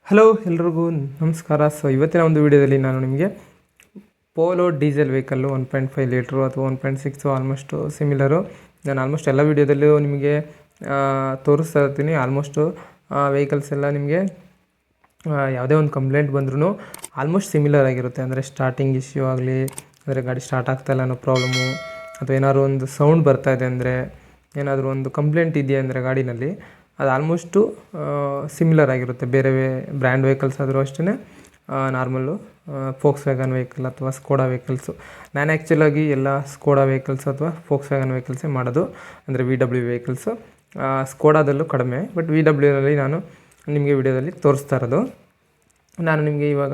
Hello ಎಲ್ರಿಗೂ ನಮಸ್ಕಾರ. ಇವತ್ತಿನ ಒಂದು ವಿಡಿಯೋದಲ್ಲಿ ನಾನು ನಿಮಗೆ ಪೋಲೋ ಡೀಸೆಲ್ ವೆಹಿಕಲ್ಲು 1.5 ಲೀಟ್ರು ಅಥವಾ 1.6 ಆಲ್ಮೋಸ್ಟು ಸಿಮಿಲರು. ನಾನು ಆಲ್ಮೋಸ್ಟ್ ಎಲ್ಲ ವೀಡಿಯೋದಲ್ಲೂ ನಿಮಗೆ ತೋರಿಸ್ತಾ ಇರ್ತೀನಿ. ಆಲ್ಮೋಸ್ಟು ವೆಹಿಕಲ್ಸ್ ಎಲ್ಲ ನಿಮಗೆ ಯಾವುದೇ ಒಂದು ಕಂಪ್ಲೇಂಟ್ ಬಂದ್ರೂ ಆಲ್ಮೋಸ್ಟ್ ಸಿಮಿಲರ್ ಆಗಿರುತ್ತೆ. ಅಂದರೆ ಸ್ಟಾರ್ಟಿಂಗ್ ಇಶ್ಯೂ ಆಗಲಿ, ಅಂದರೆ ಗಾಡಿ ಸ್ಟಾರ್ಟ್ ಆಗ್ತಾಯಿಲ್ಲ ಅನ್ನೋ ಪ್ರಾಬ್ಲಮ್ಮು, ಅಥವಾ ಏನಾದ್ರು ಒಂದು ಸೌಂಡ್ ಬರ್ತಾಯಿದೆ ಅಂದರೆ, ಏನಾದರೂ ಒಂದು ಕಂಪ್ಲೇಂಟ್ ಇದೆಯಾ ಅಂದರೆ ಗಾಡಿನಲ್ಲಿ, ಅದು ಆಲ್ಮೋಸ್ಟು ಸಿಮಿಲರ್ ಆಗಿರುತ್ತೆ. ಬೇರೆ ಬ್ರ್ಯಾಂಡ್ ವೆಹಿಕಲ್ಸ್ ಆದರೂ ಅಷ್ಟೇ, ನಾರ್ಮಲ್ಲು ಫೋಕ್ಸ್ ವ್ಯಾಗನ್ ವೆಹಿಕಲ್ ಅಥವಾ ಸ್ಕೋಡಾ ವೆಹಿಕಲ್ಸು. ನಾನು ಆ್ಯಕ್ಚುಲಾಗಿ ಎಲ್ಲ ಸ್ಕೋಡಾ ವೆಹಿಕಲ್ಸ್ ಅಥವಾ ಫೋಕ್ಸ್ ವ್ಯಾಗನ್ ವೆಹಿಕಲ್ಸೇ ಮಾಡೋದು, ಅಂದರೆ VW ವೆಹಿಕಲ್ಸು. ಸ್ಕೋಡಾದಲ್ಲೂ ಕಡಿಮೆ, ಬಟ್ VWನಲ್ಲಿ ನಾನು ನಿಮಗೆ ವಿಡಿಯೋದಲ್ಲಿ ತೋರಿಸ್ತಾ ಇರೋದು. ನಾನು ನಿಮಗೆ ಇವಾಗ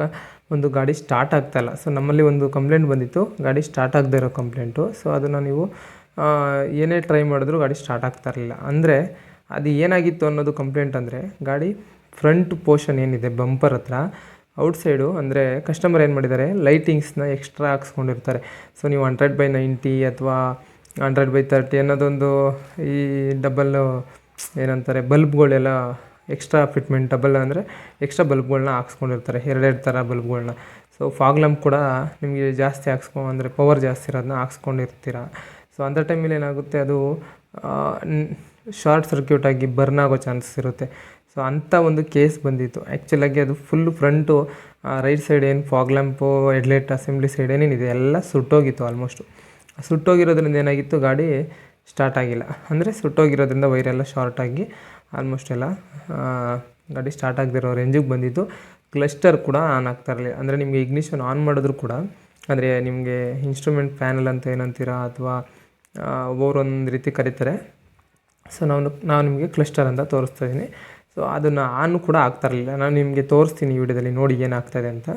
ಒಂದು ಗಾಡಿ ಸ್ಟಾರ್ಟ್ ಆಗ್ತಾಯಿಲ್ಲ. ಸೊ ನಮ್ಮಲ್ಲಿ ಒಂದು ಕಂಪ್ಲೇಂಟ್ ಬಂದಿತ್ತು, ಗಾಡಿ ಸ್ಟಾರ್ಟ್ ಆಗದೇ ಇರೋ ಕಂಪ್ಲೇಂಟು. ಸೊ ಅದನ್ನು ನೀವು ಏನೇ ಟ್ರೈ ಮಾಡಿದ್ರೂ ಗಾಡಿ ಸ್ಟಾರ್ಟ್ ಆಗ್ತಾಯಿರಲಿಲ್ಲ. ಅಂದರೆ ಅದು ಏನಾಗಿತ್ತು ಅನ್ನೋದು ಕಂಪ್ಲೇಂಟ್ ಅಂದರೆ, ಗಾಡಿ ಫ್ರಂಟ್ ಪೋರ್ಷನ್ ಏನಿದೆ ಬಂಪರ್ ಹತ್ರ ಔಟ್ಸೈಡು, ಅಂದರೆ ಕಸ್ಟಮರ್ ಏನು ಮಾಡಿದ್ದಾರೆ, ಲೈಟಿಂಗ್ಸ್ನ ಎಕ್ಸ್ಟ್ರಾ ಹಾಕ್ಸ್ಕೊಂಡಿರ್ತಾರೆ. ಸೊ ನೀವು 100/90 ಅಥವಾ 100/30 ಅನ್ನೋದೊಂದು ಈ ಡಬಲ್ಲು ಏನಂತಾರೆ ಬಲ್ಬ್ಗಳೆಲ್ಲ ಎಕ್ಸ್ಟ್ರಾ ಫಿಟ್ಮೆಂಟ್, ಡಬಲ್ ಅಂದರೆ ಎಕ್ಸ್ಟ್ರಾ ಬಲ್ಬ್ಗಳನ್ನ ಹಾಕ್ಸ್ಕೊಂಡಿರ್ತಾರೆ, ಎರಡೆರಡು ಥರ ಬಲ್ಬ್ಗಳನ್ನ. ಸೊ ಫಾಗ್ ಲ್ಯಾಂಪ್ ಕೂಡ ನಿಮಗೆ ಜಾಸ್ತಿ ಅಂದರೆ ಪವರ್ ಜಾಸ್ತಿ ಇರೋದನ್ನ ಹಾಕ್ಸ್ಕೊಂಡಿರ್ತೀರ. ಸೊ ಅಂಥ ಟೈಮಲ್ಲಿ ಏನಾಗುತ್ತೆ, ಅದು ಶಾರ್ಟ್ ಸರ್ಕ್ಯೂಟ್ ಆಗಿ ಬರ್ನ್ ಆಗೋ ಚಾನ್ಸಸ್ ಇರುತ್ತೆ. ಸೊ ಅಂಥ ಒಂದು ಕೇಸ್ ಬಂದಿತ್ತು. ಆ್ಯಕ್ಚುಲಾಗಿ ಅದು ಫುಲ್ಲು ಫ್ರಂಟು ರೈಟ್ ಸೈಡ್ ಏನು fog lamp, headlight assembly side ಏನೇನಿದೆ ಎಲ್ಲ ಸುಟ್ಟೋಗಿತ್ತು. ಆಲ್ಮೋಸ್ಟು ಸುಟ್ಟೋಗಿರೋದ್ರಿಂದ ಏನಾಗಿತ್ತು, ಗಾಡಿ ಸ್ಟಾರ್ಟ್ ಆಗಿಲ್ಲ. ಅಂದರೆ ಸುಟ್ಟೋಗಿರೋದ್ರಿಂದ ವೈರೆಲ್ಲ ಶಾರ್ಟ್ ಆಗಿ ಆಲ್ಮೋಸ್ಟ್ ಎಲ್ಲ ಗಾಡಿ ಸ್ಟಾರ್ಟ್ ಆಗದಿರೋ ರೇಂಜಿಗೆ ಬಂದಿತ್ತು. ಕ್ಲಸ್ಟರ್ ಕೂಡ ಆನ್ ಆಗ್ತಾ ಇರಲಿಲ್ಲ. ಅಂದರೆ ನಿಮಗೆ ಇಗ್ನಿಷನ್ ಆನ್ ಮಾಡಿದ್ರು ಕೂಡ, ಅಂದರೆ ನಿಮಗೆ ಇನ್ಸ್ಟ್ರೂಮೆಂಟ್ ಪ್ಯಾನಲ್ ಅಂತ ಏನಂತೀರಾ, ಅಥವಾ ಒಬ್ಬೊಬ್ಬರೊಂದು ರೀತಿ ಕರೀತಾರೆ. ಸೊ ನಾವು ನಿಮಗೆ ಕ್ಲಸ್ಟರ್ ಅಂತ ತೋರಿಸ್ತಾ ಇದ್ದೀನಿ. ಸೊ ಅದನ್ನು ಆನ್ ಕೂಡ ಆಗ್ತಾಯಿರಲಿಲ್ಲ. ನಾನು ನಿಮಗೆ ತೋರಿಸ್ತೀನಿ ಈ ವಿಡಿಯೋದಲ್ಲಿ, ನೋಡಿ ಏನಾಗ್ತಾಯಿದೆ ಅಂತ.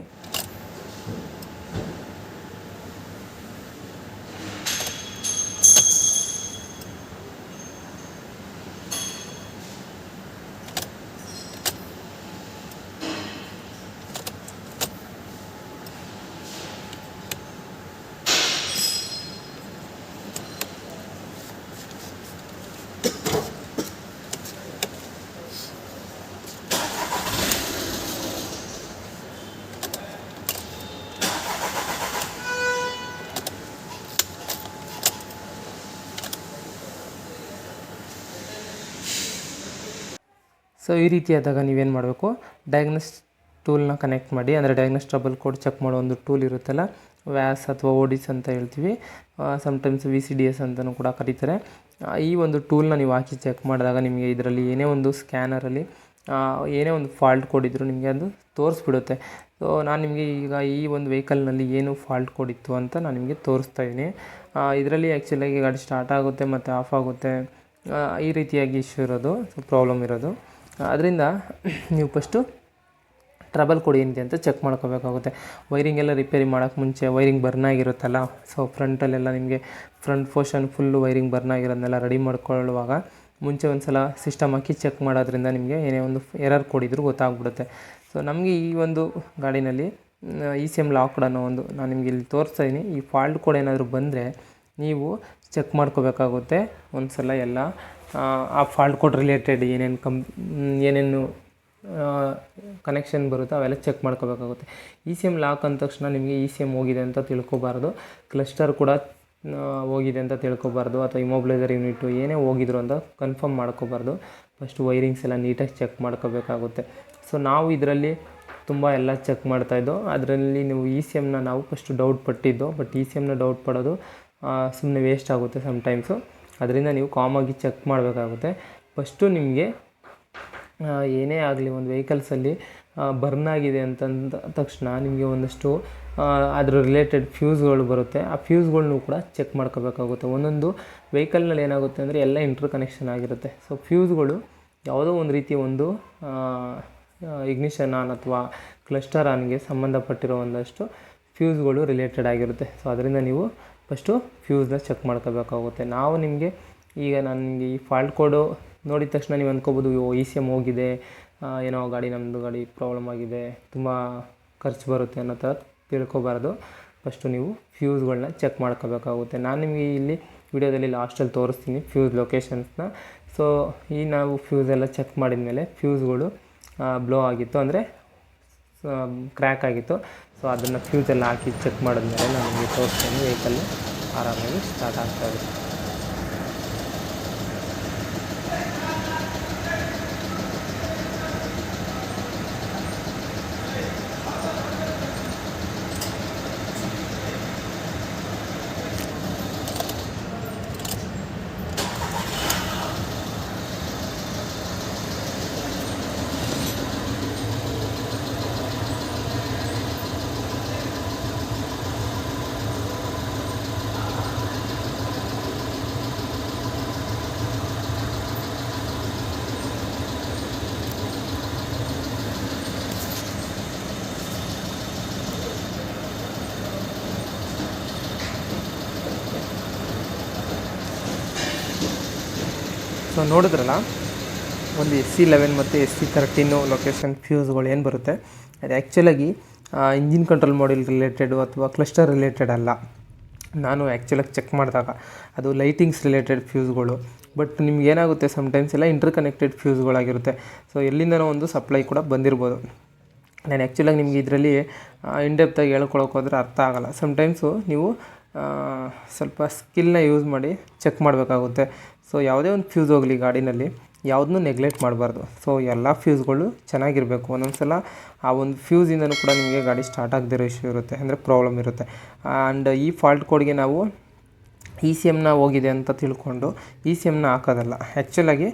ಸೊ ಈ ರೀತಿಯಾದಾಗ ನೀವೇನು ಮಾಡಬೇಕು, ಡಯಾಗ್ನೋಸ್ ಟೂಲ್ನ ಕನೆಕ್ಟ್ ಮಾಡಿ. ಅಂದರೆ ಡಯಾಗ್ನೋಸ್ ಟ್ರಬಲ್ ಕೋಡ್ ಚೆಕ್ ಮಾಡೋ ಒಂದು ಟೂಲ್ ಇರುತ್ತಲ್ಲ, ವ್ಯಾಸ್ ಅಥವಾ ಓಡಿಸ್ ಅಂತ ಹೇಳ್ತೀವಿ, ಸಮ್ಟೈಮ್ಸ್ VCDS ಅಂತಲೂ ಕೂಡ ಕರೀತಾರೆ. ಈ ಒಂದು ಟೂಲ್ನ ನೀವು ಹಾಕಿ ಚೆಕ್ ಮಾಡಿದಾಗ ನಿಮಗೆ ಇದರಲ್ಲಿ ಏನೇ ಒಂದು ಸ್ಕ್ಯಾನರಲ್ಲಿ ಏನೇ ಒಂದು ಫಾಲ್ಟ್ ಕೋಡ್ ಇದ್ದರೂ ನಿಮಗೆ ಅದು ತೋರಿಸ್ಬಿಡುತ್ತೆ. ಸೊ ನಾನು ನಿಮಗೆ ಈಗ ಈ ಒಂದು ವೆಹಿಕಲ್ನಲ್ಲಿ ಏನು ಫಾಲ್ಟ್ ಕೋಡ್ ಇತ್ತು ಅಂತ ನಾನು ನಿಮಗೆ ತೋರಿಸ್ತಾ ಇದ್ದೀನಿ. ಇದರಲ್ಲಿ ಆ್ಯಕ್ಚುಲಾಗಿ ಗಾಡಿ ಸ್ಟಾರ್ಟ್ ಆಗುತ್ತೆ ಮತ್ತು ಆಫ್ ಆಗುತ್ತೆ, ಈ ರೀತಿಯಾಗಿ ಇಶ್ಯೂ ಇರೋದು, ಪ್ರಾಬ್ಲಮ್ ಇರೋದು. ಅದರಿಂದ ನೀವು ಫಸ್ಟು ಟ್ರಬಲ್ ಕೋಡ್ ಏನಿದೆ ಅಂತ ಚೆಕ್ ಮಾಡ್ಕೋಬೇಕಾಗುತ್ತೆ. ವೈರಿಂಗ್ ಎಲ್ಲ ರಿಪೇರಿ ಮಾಡೋಕ್ಕೆ ಮುಂಚೆ ವೈರಿಂಗ್ ಬರ್ನ್ ಆಗಿರುತ್ತಲ್ಲ, ಸೊ ಫ್ರಂಟಲ್ಲೆಲ್ಲ ನಿಮಗೆ front portion full wiring burn ಆಗಿರೋದನ್ನೆಲ್ಲ ರೆಡಿ ಮಾಡ್ಕೊಳ್ಳುವಾಗ ಮುಂಚೆ ಒಂದು ಸಲ ಸಿಸ್ಟಮ್ ಹಾಕಿ ಚೆಕ್ ಮಾಡೋದ್ರಿಂದ ನಿಮಗೆ ಏನೇ ಒಂದು ಎರರ್ ಕೋಡ್ ಇದ್ರೂ ಗೊತ್ತಾಗ್ಬಿಡುತ್ತೆ. ಸೊ ನಮಗೆ ಈ ಒಂದು ಗಾಡಿನಲ್ಲಿ ECM ಲಾಕ್ಡ್ ಅನ್ನೋ ಒಂದು ನಾನು ನಿಮಗೆ ಇಲ್ಲಿ ತೋರಿಸ್ತಾ ಇದ್ದೀನಿ. ಈ ಫಾಲ್ಟ್ ಕೋಡ್ ಏನಾದರೂ ಬಂದರೆ ನೀವು ಚೆಕ್ ಮಾಡ್ಕೋಬೇಕಾಗುತ್ತೆ ಒಂದು ಸಲ ಎಲ್ಲ. ಆ ಫಾಲ್ಟ್ ಕೋಡ್ ರಿಲೇಟೆಡ್ ಏನೇನು ಕನೆಕ್ಷನ್ ಬರುತ್ತೋ ಅವೆಲ್ಲ ಚೆಕ್ ಮಾಡ್ಕೋಬೇಕಾಗುತ್ತೆ. ECM ಲಾಕ್ ಅಂದ ತಕ್ಷಣ ನಿಮಗೆ ECM ಹೋಗಿದೆ ಅಂತ ತಿಳ್ಕೊಬಾರ್ದು, ಕ್ಲಸ್ಟರ್ ಕೂಡ ಹೋಗಿದೆ ಅಂತ ತಿಳ್ಕೊಬಾರ್ದು, ಅಥವಾ ಇಮೋಬಿಲೈಸರ್ ಯೂನಿಟು ಏನೇ ಹೋಗಿದ್ರು ಅಂತ ಕನ್ಫರ್ಮ್ ಮಾಡ್ಕೋಬಾರ್ದು. ಫಸ್ಟು ವೈರಿಂಗ್ಸ್ ಎಲ್ಲ ನೀಟಾಗಿ ಚೆಕ್ ಮಾಡ್ಕೋಬೇಕಾಗುತ್ತೆ. ಸೊ ನಾವು ಇದರಲ್ಲಿ ತುಂಬ ಎಲ್ಲ ಚೆಕ್ ಮಾಡ್ತಾಯಿದ್ದೋ, ಅದರಲ್ಲಿ ನೀವು ECMನ ನಾವು ಫಸ್ಟು ಡೌಟ್ ಪಟ್ಟಿದ್ದು, ಬಟ್ ECMನ ಡೌಟ್ ಪಡೋದು ಸುಮ್ಮನೆ ವೇಸ್ಟ್ ಆಗುತ್ತೆ ಸಮ್ಟೈಮ್ಸು. ಅದರಿಂದ ನೀವು ಕಾಮಾಗಿ ಚೆಕ್ ಮಾಡಬೇಕಾಗುತ್ತೆ. ಫಸ್ಟು ನಿಮಗೆ ಏನೇ ಆಗಲಿ ಒಂದು ವೆಹಿಕಲ್ಸಲ್ಲಿ ಬರ್ನ್ ಆಗಿದೆ ಅಂತಂದ ತಕ್ಷಣ ನಿಮಗೆ ಒಂದಷ್ಟು ಅದರ ರಿಲೇಟೆಡ್ ಫ್ಯೂಸ್ಗಳು ಬರುತ್ತೆ. ಆ ಫ್ಯೂಸ್ಗಳ್ನೂ ಕೂಡ ಚೆಕ್ ಮಾಡ್ಕೋಬೇಕಾಗುತ್ತೆ. ಒಂದೊಂದು ವೆಹಿಕಲ್ನಲ್ಲಿ ಏನಾಗುತ್ತೆ ಅಂದರೆ ಎಲ್ಲ ಇಂಟರ್ ಕನೆಕ್ಷನ್ ಆಗಿರುತ್ತೆ. ಸೊ ಫ್ಯೂಸ್ಗಳು ಯಾವುದೋ ಒಂದು ರೀತಿ ಒಂದು ಇಗ್ನಿಷನ್ ಆನ್ ಅಥವಾ ಕ್ಲಸ್ಟರ್ ಆನ್ಗೆ ಸಂಬಂಧಪಟ್ಟಿರೋ ಒಂದಷ್ಟು ಫ್ಯೂಸ್ಗಳು ರಿಲೇಟೆಡ್ ಆಗಿರುತ್ತೆ. ಸೊ ಅದರಿಂದ ನೀವು ಫಸ್ಟು ಫ್ಯೂಸ್ನ ಚೆಕ್ ಮಾಡ್ಕೋಬೇಕಾಗುತ್ತೆ. ನಾವು ನಿಮಗೆ ಈಗ ನಾನು ನಿಮಗೆ ಈ ಫಾಲ್ಟ್ ಕೋಡು ನೋಡಿದ ತಕ್ಷಣ ನೀವು ಅಂದ್ಕೋಬೋದು, ECM ಹೋಗಿದೆ, ಏನೋ ನಮ್ಮದು ಗಾಡಿ ಪ್ರಾಬ್ಲಮ್ ಆಗಿದೆ, ತುಂಬ ಖರ್ಚು ಬರುತ್ತೆ ಅನ್ನೋ ಥರ ತಿಳ್ಕೊಬಾರ್ದು. ಫಸ್ಟು ನೀವು ಫ್ಯೂಸ್ಗಳನ್ನ ಚೆಕ್ ಮಾಡ್ಕೋಬೇಕಾಗುತ್ತೆ. ನಾನು ನಿಮಗೆ ಇಲ್ಲಿ ವಿಡಿಯೋದಲ್ಲಿ ಲಾಸ್ಟಲ್ಲಿ ತೋರಿಸ್ತೀನಿ ಫ್ಯೂಸ್ ಲೊಕೇಶನ್ಸ್ನ. ಸೊ ಈ ನಾವು ಫ್ಯೂಸ್ ಎಲ್ಲ ಚೆಕ್ ಮಾಡಿದ ಮೇಲೆ ಫ್ಯೂಸ್ಗಳು ಬ್ಲೋ ಆಗಿತ್ತು ಅಂದರೆ ಕ್ರ್ಯಾಕ್ ಆಗಿತ್ತು. ಸೊ ಅದನ್ನು ಫ್ಯೂಸೆಲ್ಲ ಹಾಕಿ ಚೆಕ್ ಮಾಡಿದ್ಮೇಲೆ ನಾನು ನಿಮಗೆ ತೋರಿಸ್ತೀನಿ. ವೆಹಿಕಲ್ಲು ಆರಾಮಾಗಿ ಸ್ಟಾರ್ಟ್ ಆಗ್ತಾಯಿದೆ. ಸೊ ನೋಡಿದ್ರಲ್ಲ, ಒಂದು SC11 ಮತ್ತು SC13 ಲೊಕೇಶನ್ ಫ್ಯೂಸ್ಗಳು ಏನು ಬರುತ್ತೆ, ಅದು ಆ್ಯಕ್ಚುಲಾಗಿ ಇಂಜಿನ್ ಕಂಟ್ರೋಲ್ ಮಾಡ್ಯೂಲ್ ರಿಲೇಟೆಡು ಅಥವಾ ಕ್ಲಸ್ಟರ್ ರಿಲೇಟೆಡ್ ಅಲ್ಲ. ನಾನು ಆ್ಯಕ್ಚುಲಾಗಿ ಚೆಕ್ ಮಾಡಿದಾಗ ಅದು ಲೈಟಿಂಗ್ಸ್ ರಿಲೇಟೆಡ್ ಫ್ಯೂಸ್ಗಳು. ಬಟ್ ನಿಮ್ಗೇನಾಗುತ್ತೆ, ಸಮ್ಟೈಮ್ಸ್ ಎಲ್ಲ ಇಂಟರ್ ಕನೆಕ್ಟೆಡ್ ಫ್ಯೂಸ್ಗಳಾಗಿರುತ್ತೆ. ಸೊ ಎಲ್ಲಿಂದನೋ ಒಂದು ಸಪ್ಲೈ ಕೂಡ ಬಂದಿರ್ಬೋದು. ನಾನು ಆ್ಯಕ್ಚುಲಾಗಿ ನಿಮಗೆ ಇದರಲ್ಲಿ ಇನ್ಡೆಪ್ತಾಗಿ ಹೇಳ್ಕೊಳಕ್ಕೆ ಹೋದರೆ ಅರ್ಥ ಆಗೋಲ್ಲ. ಸಮ್ಟೈಮ್ಸು ನೀವು ಸ್ವಲ್ಪ ಸ್ಕಿಲ್ನ ಯೂಸ್ ಮಾಡಿ ಚೆಕ್ ಮಾಡಬೇಕಾಗುತ್ತೆ. ಸೊ ಯಾವುದೇ ಒಂದು ಫ್ಯೂಸ್ ಹೋಗಲಿ ಗಾಡಿನಲ್ಲಿ, ಯಾವುದನ್ನೂ ನೆಗ್ಲೆಕ್ಟ್ ಮಾಡಬಾರ್ದು. ಸೊ ಎಲ್ಲ ಫ್ಯೂಸ್ಗಳು ಚೆನ್ನಾಗಿರಬೇಕು. ಒಂದೊಂದು ಸಲ ಆ ಒಂದು ಫ್ಯೂಸಿಂದನೂ ಕೂಡ ನಿಮಗೆ ಗಾಡಿ ಸ್ಟಾರ್ಟ್ ಆಗದಿರೋ ಇಶ್ಯೂ ಇರುತ್ತೆ, ಅಂದರೆ ಪ್ರಾಬ್ಲಮ್ ಇರುತ್ತೆ. ಆ್ಯಂಡ್ ಈ ಫಾಲ್ಟ್ ಕೋಡ್ಗೆ ನಾವು ECMನ ಹೋಗಿದೆ ಅಂತ ತಿಳ್ಕೊಂಡು ECMನ ಹಾಕೋದಲ್ಲ. ಆ್ಯಕ್ಚುಲಾಗಿ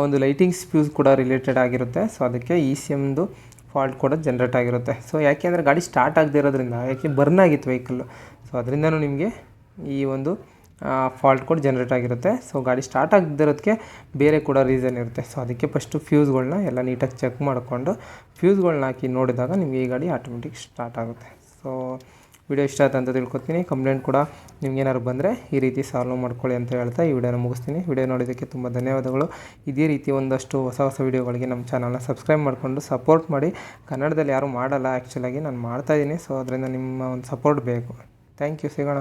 ಒಂದು ಲೈಟಿಂಗ್ಸ್ ಫ್ಯೂಸ್ ಕೂಡ ರಿಲೇಟೆಡ್ ಆಗಿರುತ್ತೆ. ಸೊ ಅದಕ್ಕೆ ECMದು ಫಾಲ್ಟ್ ಕೂಡ ಜನ್ರೇಟ್ ಆಗಿರುತ್ತೆ. ಸೊ ಯಾಕೆ ಅಂದರೆ ಗಾಡಿ ಸ್ಟಾರ್ಟ್ ಆಗದೇ ಇರೋದ್ರಿಂದ, ಯಾಕೆ ಬರ್ನ್ ಆಗಿತ್ತು ವೆಹಿಕಲ್ಲು. ಸೊ ಅದರಿಂದನೂ ನಿಮಗೆ ಈ ಒಂದು ಫಾಲ್ಟ್ ಕೋಡ್ ಜನ್ರೇಟ್ ಆಗಿರುತ್ತೆ. ಸೊ ಗಾಡಿ ಸ್ಟಾರ್ಟ್ ಆಗದಿರೋದಕ್ಕೆ ಬೇರೆ ಕೂಡ ರೀಸನ್ ಇರುತ್ತೆ. ಸೊ ಅದಕ್ಕೆ ಫಸ್ಟು ಫ್ಯೂಸ್ಗಳನ್ನ ಎಲ್ಲ ನೀಟಾಗಿ ಚೆಕ್ ಮಾಡಿಕೊಂಡು ಫ್ಯೂಸ್ಗಳನ್ನ ಹಾಕಿ ನೋಡಿದಾಗ ನಿಮಗೆ ಈ ಗಾಡಿ ಆಟೋಮೆಟಿಕ್ ಸ್ಟಾರ್ಟ್ ಆಗುತ್ತೆ. ಸೊ ವಿಡಿಯೋ ಇಷ್ಟ ಆಯ್ತು ಅಂತ ತಿಳ್ಕೊತೀನಿ. ಕಂಪ್ಲೇಂಟ್ ಕೂಡ ನಿಮ್ಗೇನಾದ್ರು ಬಂದರೆ ಈ ರೀತಿ ಸಾಲ್ವ್ ಮಾಡ್ಕೊಳ್ಳಿ ಅಂತ ಹೇಳ್ತಾ ಈ ವಿಡಿಯೋನ ಮುಗಿಸ್ತೀನಿ. ವಿಡಿಯೋ ನೋಡೋದಕ್ಕೆ ತುಂಬ ಧನ್ಯವಾದಗಳು. ಇದೇ ರೀತಿ ಒಂದಷ್ಟು ಹೊಸ ವಿಡಿಯೋಗಳಿಗೆ ನಮ್ಮ ಚಾನಲ್ನ ಸಬ್ಸ್ಕ್ರೈಬ್ ಮಾಡಿಕೊಂಡು ಸಪೋರ್ಟ್ ಮಾಡಿ. ಕನ್ನಡದಲ್ಲಿ ಯಾರೂ ಮಾಡಲ್ಲ, ಆ್ಯಕ್ಚುಲಾಗಿ ನಾನು ಮಾಡ್ತಾಯಿದ್ದೀನಿ. ಸೊ ಅದರಿಂದ ನಿಮ್ಮ ಒಂದು ಸಪೋರ್ಟ್ ಬೇಕು. Thank you. ಸಿಗೋಣ.